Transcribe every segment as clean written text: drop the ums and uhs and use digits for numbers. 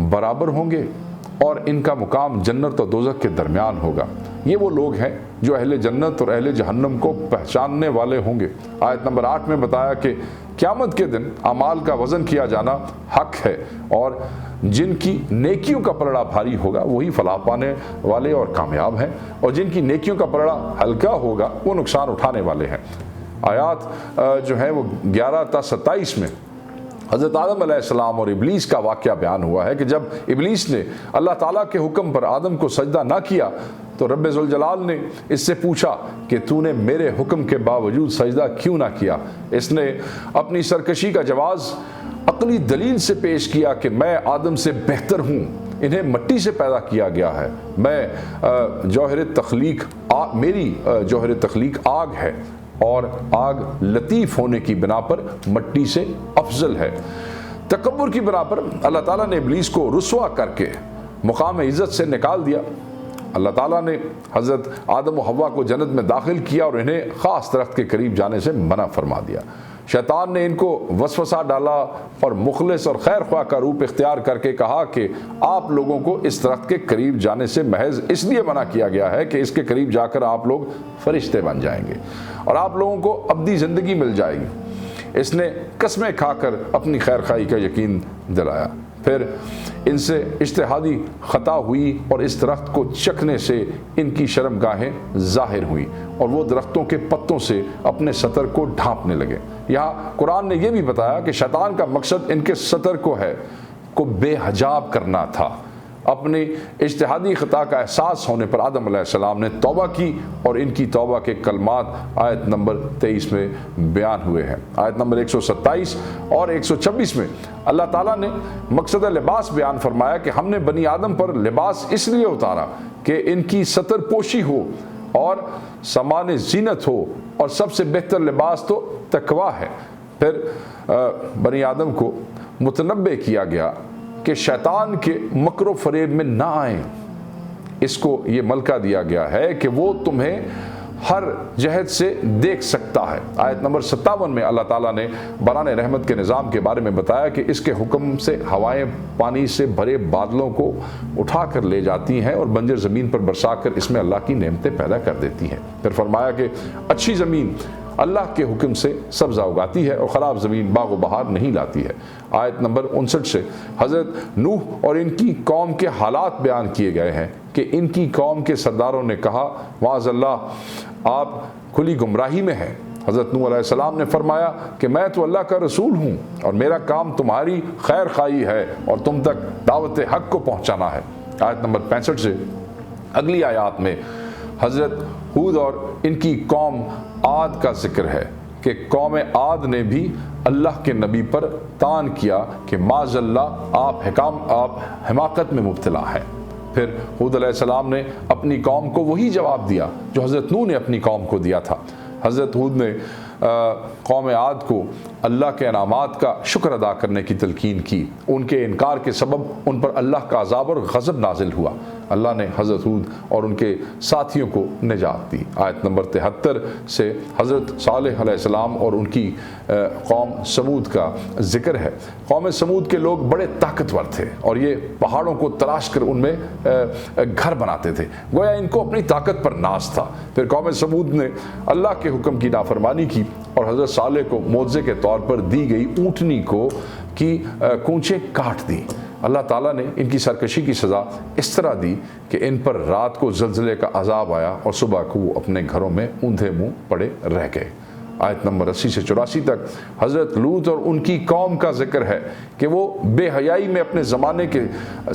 برابر ہوں گے اور ان کا مقام جنت اور دوزخ کے درمیان ہوگا۔ یہ وہ لوگ ہیں جو اہل جنت اور اہل جہنم کو پہچاننے والے ہوں گے۔ آیت نمبر 8 میں بتایا کہ قیامت کے دن اعمال کا وزن کیا جانا حق ہے، اور جن کی نیکیوں کا پلڑا بھاری ہوگا وہی فلاح پانے والے اور کامیاب ہیں، اور جن کی نیکیوں کا پلڑا ہلکا ہوگا وہ نقصان اٹھانے والے ہیں۔ آیات جو ہے وہ 11 تا 27 میں حضرت آدم علیہ السلام اور ابلیس کا واقعہ بیان ہوا ہے کہ جب ابلیس نے اللہ تعالیٰ کے حکم پر آدم کو سجدہ نہ کیا تو رب ذوالجلال نے اس سے پوچھا کہ تو نے میرے حکم کے باوجود سجدہ کیوں نہ کیا؟ اس نے اپنی سرکشی کا جواز عقلی دلیل سے پیش کیا کہ میں آدم سے بہتر ہوں، انہیں مٹی سے پیدا کیا گیا ہے، میں میری جوہر تخلیق آگ ہے، اور آگ لطیف ہونے کی بنا پر مٹی سے افضل ہے۔ تکبر کی بنا پر اللہ تعالیٰ نے ابلیس کو رسوا کر کے مقام عزت سے نکال دیا۔ اللہ تعالیٰ نے حضرت آدم و حوا کو جنت میں داخل کیا اور انہیں خاص درخت کے قریب جانے سے منع فرما دیا۔ شیطان نے ان کو وسوسہ ڈالا اور مخلص اور خیر خواہ کا روپ اختیار کر کے کہا کہ آپ لوگوں کو اس درخت کے قریب جانے سے محض اس لیے منع کیا گیا ہے کہ اس کے قریب جا کر آپ لوگ فرشتے بن جائیں گے اور آپ لوگوں کو ابدی زندگی مل جائے گی۔ اس نے قسمیں کھا کر اپنی خیر خواہی کا یقین دلایا۔ پھر ان سے اجتہادی خطا ہوئی اور اس درخت کو چکھنے سے ان کی شرمگاہیں ظاہر ہوئیں اور وہ درختوں کے پتوں سے اپنے سطر کو ڈھانپنے لگے۔ یہاں قرآن نے یہ بھی بتایا کہ شیطان کا مقصد ان کے سطر کو بے حجاب کرنا تھا۔ اپنی اجتہادی خطا کا احساس ہونے پر آدم علیہ السلام نے توبہ کی اور ان کی توبہ کے کلمات آیت نمبر 23 میں بیان ہوئے ہیں۔ آیت نمبر 127 اور 126 میں اللہ تعالیٰ نے مقصد لباس بیان فرمایا کہ ہم نے بنی آدم پر لباس اس لیے اتارا کہ ان کی ستر پوشی ہو اور سامان زینت ہو، اور سب سے بہتر لباس تو تقویٰ ہے۔ پھر بنی آدم کو متنبہ کیا گیا کہ شیطان کے مکر و فریب میں نہ آئیں۔ اس کو یہ ملکہ دیا گیا ہے کہ وہ تمہیں ہر جہت سے دیکھ سکتا ہے۔ آیت نمبر 57 میں اللہ تعالیٰ نے بران رحمت کے نظام کے بارے میں بتایا کہ اس کے حکم سے ہوائیں پانی سے بھرے بادلوں کو اٹھا کر لے جاتی ہیں اور بنجر زمین پر برسا کر اس میں اللہ کی نعمتیں پیدا کر دیتی ہیں۔ پھر فرمایا کہ اچھی زمین اللہ کے حکم سے سبزہ اگاتی ہے اور خراب زمین باغ و بہار نہیں لاتی ہے۔ آیت نمبر 59 سے حضرت نوح اور ان کی قوم کے حالات بیان کیے گئے ہیں کہ ان کی قوم کے سرداروں نے کہا معاذ اللہ آپ کھلی گمراہی میں ہیں۔ حضرت نوح علیہ السلام نے فرمایا کہ میں تو اللہ کا رسول ہوں اور میرا کام تمہاری خیر خواہی ہے اور تم تک دعوت حق کو پہنچانا ہے۔ آیت نمبر 65 سے اگلی آیات میں حضرت ہود اور ان کی قوم عاد کا ذکر ہے کہ قوم عاد نے بھی اللہ کے نبی پر طعن کیا کہ معاذ اللہ آپ حماقت میں مبتلا ہیں۔ پھر ہود علیہ السلام نے اپنی قوم کو وہی جواب دیا جو حضرت نوح نے اپنی قوم کو دیا تھا۔ حضرت ہود نے قوم عاد کو اللہ کے انعامات کا شکر ادا کرنے کی تلقین کی۔ ان کے انکار کے سبب ان پر اللہ کا عذاب اور غضب نازل ہوا۔ اللہ نے حضرت ہود اور ان کے ساتھیوں کو نجات دی۔ آیت نمبر 73 سے حضرت صالح علیہ السلام اور ان کی قوم سمود کا ذکر ہے۔ قوم سمود کے لوگ بڑے طاقتور تھے اور یہ پہاڑوں کو تراش کر ان میں گھر بناتے تھے، گویا ان کو اپنی طاقت پر ناز تھا۔ پھر قوم سمود نے اللہ کے حکم کی نافرمانی کی اور حضرت صالح کو معجزے کے طور پر دی گئی اونٹنی کی کونچیں کاٹ دی۔ اللہ تعالیٰ نے ان کی سرکشی کی سزا اس طرح دی کہ ان پر رات کو زلزلے کا عذاب آیا اور صبح کو وہ اپنے گھروں میں اوندھے منہ پڑے رہ گئے۔ آیت نمبر 80 سے 84 تک حضرت لوط اور ان کی قوم کا ذکر ہے کہ وہ بے حیائی میں اپنے زمانے کے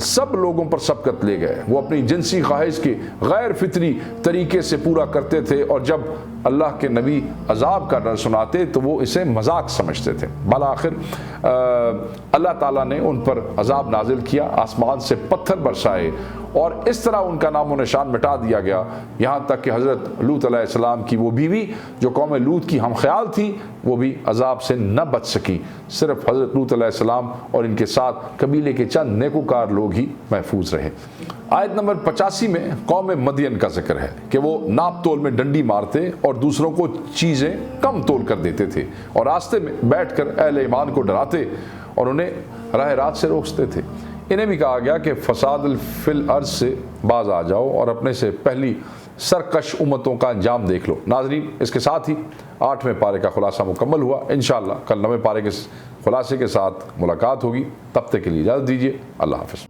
سب لوگوں پر سبقت لے گئے۔ وہ اپنی جنسی خواہش کے غیر فطری طریقے سے پورا کرتے تھے اور جب اللہ کے نبی عذاب کا ڈر سناتے تو وہ اسے مذاق سمجھتے تھے۔ بالآخر اللہ تعالیٰ نے ان پر عذاب نازل کیا، آسمان سے پتھر برسائے اور اس طرح ان کا نام و نشان مٹا دیا گیا، یہاں تک کہ حضرت لوط علیہ السلام کی وہ بیوی جو قوم لوط کی ہم خیال تھی وہ بھی عذاب سے نہ بچ سکی۔ صرف حضرت لوط علیہ السلام اور ان کے ساتھ قبیلے کے چند نیکوکار لوگ ہی محفوظ رہے۔ آیت نمبر 85 میں قوم مدین کا ذکر ہے کہ وہ ناپ تول میں ڈنڈی مارتے اور دوسروں کو چیزیں کم تول کر دیتے تھے اور راستے میں بیٹھ کر اہل ایمان کو ڈراتے اور انہیں راہ رات سے روکتے تھے۔ انہیں بھی کہا گیا کہ فساد فی الارض سے باز آ جاؤ اور اپنے سے پہلی سرکش امتوں کا انجام دیکھ لو۔ ناظرین، اس کے ساتھ ہی 8ویں پارے کا خلاصہ مکمل ہوا۔ انشاءاللہ کل 9ویں پارے کے خلاصے کے ساتھ ملاقات ہوگی، تب تک کے لیے اجازت دیجیے، اللہ حافظ۔